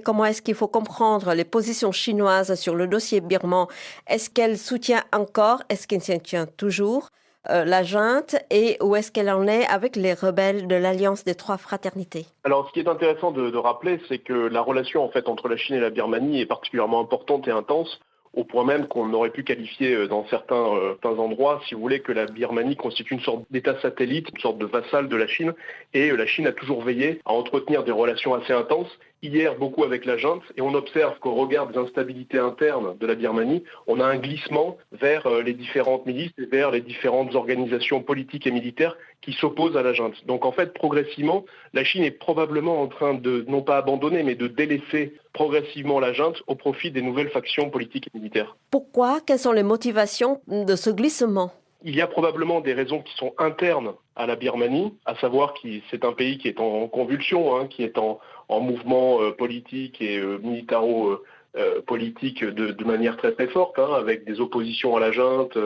comment est-ce qu'il faut comprendre les positions chinoises sur le dossier birman? Est-ce qu'elle soutient encore, est-ce qu'elle soutient toujours la junte et où est-ce qu'elle en est avec les rebelles de l'Alliance des Trois Fraternités? Alors, ce qui est intéressant de rappeler, c'est que la relation en fait entre la Chine et la Birmanie est particulièrement importante et intense, au point même qu'on aurait pu qualifier dans certains endroits, si vous voulez, que la Birmanie constitue une sorte d'État satellite, une sorte de vassal de la Chine, et la Chine a toujours veillé à entretenir des relations assez intenses. Hier, beaucoup avec la junte, et on observe qu'au regard des instabilités internes de la Birmanie, on a un glissement vers les différentes milices et vers les différentes organisations politiques et militaires qui s'opposent à la junte. Donc en fait, progressivement, la Chine est probablement en train de, non pas abandonner, mais de délaisser progressivement la junte au profit des nouvelles factions politiques et militaires. Pourquoi? Quelles sont les motivations de ce glissement? Il y a probablement des raisons qui sont internes à la Birmanie, à savoir que c'est un pays qui est en convulsion, qui est en mouvement politique et militaro-politique de manière très très forte, avec des oppositions à la junte,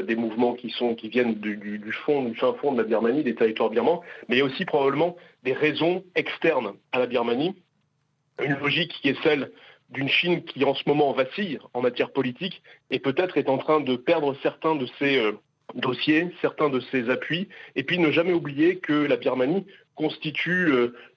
des mouvements qui viennent du fin fond de la Birmanie, des territoires birmans, mais il y a aussi probablement des raisons externes à la Birmanie, une logique qui est celle d'une Chine qui en ce moment vacille en matière politique et peut-être est en train de perdre certains de ses dossiers, certains de ses appuis, et puis ne jamais oublier que la Birmanie constitue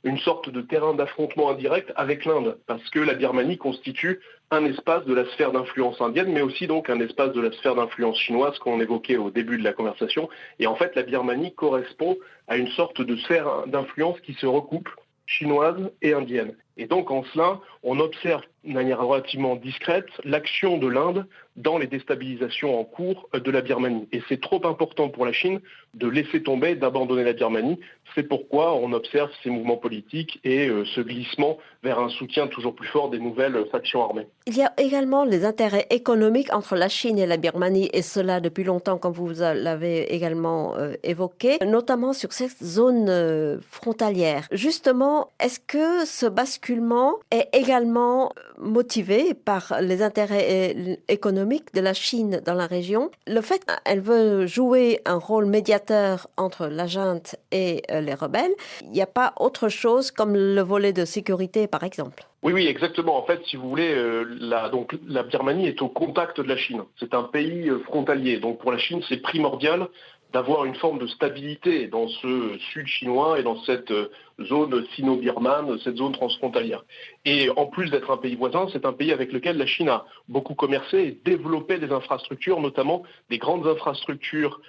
une sorte de terrain d'affrontement indirect avec l'Inde, parce que la Birmanie constitue un espace de la sphère d'influence indienne, mais aussi donc un espace de la sphère d'influence chinoise qu'on évoquait au début de la conversation. Et en fait, la Birmanie correspond à une sorte de sphère d'influence qui se recoupe, chinoise et indienne. Et donc en cela, on observe de manière relativement discrète l'action de l'Inde dans les déstabilisations en cours de la Birmanie. Et c'est trop important pour la Chine de laisser tomber, d'abandonner la Birmanie. C'est pourquoi on observe ces mouvements politiques et ce glissement vers un soutien toujours plus fort des nouvelles factions armées. Il y a également les intérêts économiques entre la Chine et la Birmanie, et cela depuis longtemps, comme vous l'avez également évoqué, notamment sur cette zone frontalière. Justement, est-ce que ce basculement est également motivé par les intérêts économiques de la Chine dans la région? Le fait qu'elle veut jouer un rôle médiateur entre la junte et les rebelles, il n'y a pas autre chose comme le volet de sécurité, par exemple? Oui, exactement. En fait, si vous voulez, la Birmanie est au contact de la Chine. C'est un pays frontalier. Donc pour la Chine, c'est primordial d'avoir une forme de stabilité dans ce sud chinois et dans cette zone sino-birmane, cette zone transfrontalière. Et en plus d'être un pays voisin, c'est un pays avec lequel la Chine a beaucoup commercé et développé des infrastructures, notamment des grandes infrastructures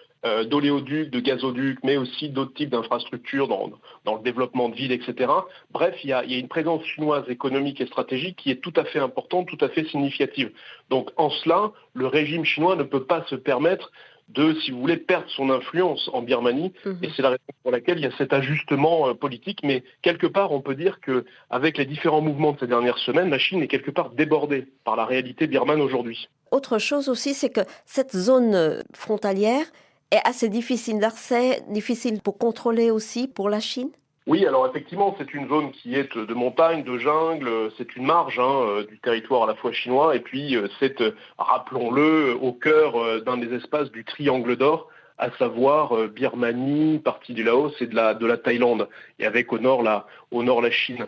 d'oléoducs, de gazoducs, mais aussi d'autres types d'infrastructures dans le développement de villes, etc. Bref, il y a une présence chinoise économique et stratégique qui est tout à fait importante, tout à fait significative. Donc en cela, le régime chinois ne peut pas se permettre de, si vous voulez, perdre son influence en Birmanie. Et c'est la raison pour laquelle il y a cet ajustement politique. Mais quelque part, on peut dire qu'avec les différents mouvements de ces dernières semaines, la Chine est quelque part débordée par la réalité birmane aujourd'hui. Autre chose aussi, c'est que cette zone frontalière est assez difficile d'accès, difficile pour contrôler aussi pour la Chine? Oui, alors effectivement, c'est une zone qui est de montagne, de jungle, c'est une marge du territoire à la fois chinois, et puis c'est, rappelons-le, au cœur d'un des espaces du triangle d'or, à savoir Birmanie, partie du Laos et de la Thaïlande, et avec au nord la Chine.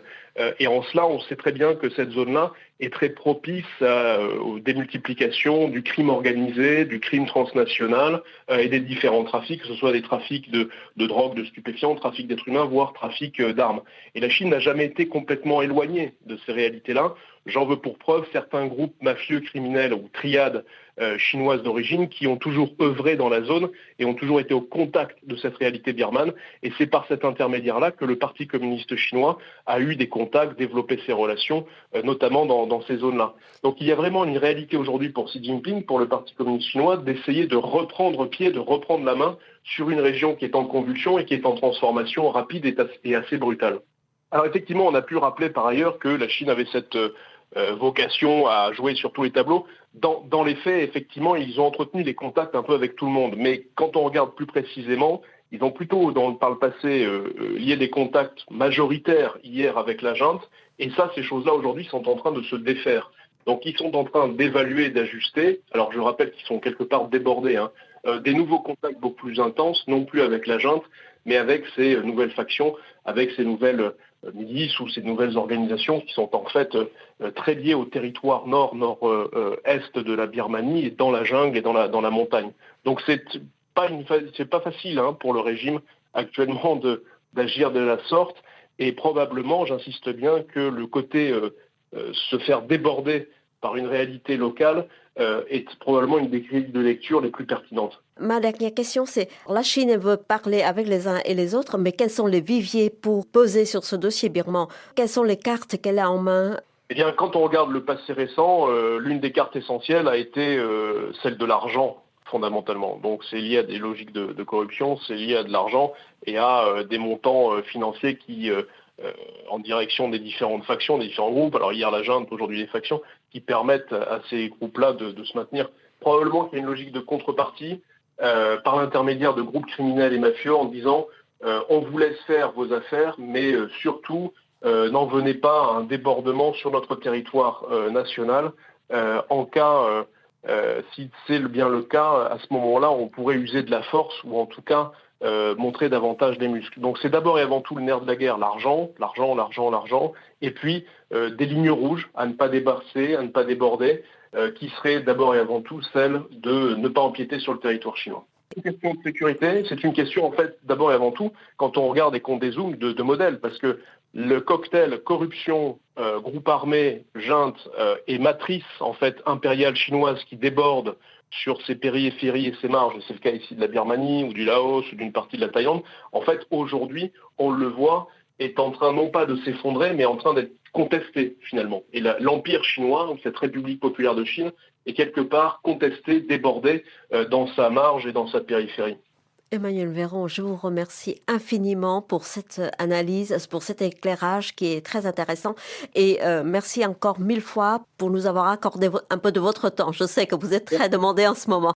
Et en cela, on sait très bien que cette zone-là est très propice aux démultiplications du crime organisé, du crime transnational et des différents trafics, que ce soit des trafics de drogue, de stupéfiants, trafic d'êtres humains, voire trafic d'armes. Et la Chine n'a jamais été complètement éloignée de ces réalités-là. J'en veux pour preuve certains groupes mafieux criminels ou triades chinoises d'origine qui ont toujours œuvré dans la zone et ont toujours été au contact de cette réalité birmane. Et c'est par cet intermédiaire-là que le Parti communiste chinois a eu des contacts, développé ses relations, notamment dans ces zones-là. Donc il y a vraiment une réalité aujourd'hui pour Xi Jinping, pour le Parti communiste chinois, d'essayer de reprendre pied, de reprendre la main sur une région qui est en convulsion et qui est en transformation rapide et assez brutale. Alors effectivement, on a pu rappeler par ailleurs que la Chine avait cette vocation à jouer sur tous les tableaux. Dans les faits, effectivement, ils ont entretenu des contacts un peu avec tout le monde. Mais quand on regarde plus précisément, ils ont plutôt, par le passé, lié des contacts majoritaires hier avec la junte. Et ça, ces choses-là, aujourd'hui, sont en train de se défaire. Donc, ils sont en train d'évaluer, d'ajuster. Alors, je rappelle qu'ils sont quelque part débordés des nouveaux contacts beaucoup plus intenses, non plus avec la junte, mais avec ces nouvelles factions, avec ces nouvelles milices ou ces nouvelles organisations qui sont en fait très liées au territoire nord-est de la Birmanie et dans la jungle et dans la montagne. Donc c'est pas facile pour le régime actuellement d'agir de la sorte et probablement, j'insiste bien, que le côté se faire déborder par une réalité locale est probablement une des grilles de lecture les plus pertinentes. Ma dernière question, c'est la Chine veut parler avec les uns et les autres, mais quels sont les viviers pour peser sur ce dossier birman? Quelles sont les cartes qu'elle a en main? Eh bien, quand on regarde le passé récent, l'une des cartes essentielles a été celle de l'argent, fondamentalement. Donc, c'est lié à des logiques de corruption, c'est lié à de l'argent et à des montants financiers qui, en direction des différentes factions, des différents groupes, alors hier la junte, aujourd'hui les factions, qui permettent à ces groupes-là de se maintenir. Probablement qu'il y a une logique de contrepartie par l'intermédiaire de groupes criminels et mafieux en disant on vous laisse faire vos affaires, mais surtout n'en venez pas à un débordement sur notre territoire national. En cas, si c'est bien le cas, à ce moment-là, on pourrait user de la force ou en tout cas montrer davantage des muscles. Donc c'est d'abord et avant tout le nerf de la guerre, l'argent, l'argent, l'argent, l'argent, et puis des lignes rouges à ne pas dépasser, à ne pas déborder, qui serait d'abord et avant tout celle de ne pas empiéter sur le territoire chinois. C'est une question de sécurité, c'est une question en fait d'abord et avant tout, quand on regarde et qu'on dézoome de modèles, parce que le cocktail corruption, groupe armé, junte et matrice en fait impériale chinoise qui déborde sur ses périphéries et ses marges, et c'est le cas ici de la Birmanie ou du Laos ou d'une partie de la Thaïlande, en fait aujourd'hui on le voit est en train non pas de s'effondrer mais en train d'être contesté finalement. Et l'empire chinois, cette République populaire de Chine, est quelque part contesté, débordé dans sa marge et dans sa périphérie. Emmanuel Véron, je vous remercie infiniment pour cette analyse, pour cet éclairage qui est très intéressant. Et merci encore 1000 fois pour nous avoir accordé un peu de votre temps. Je sais que vous êtes très demandé en ce moment.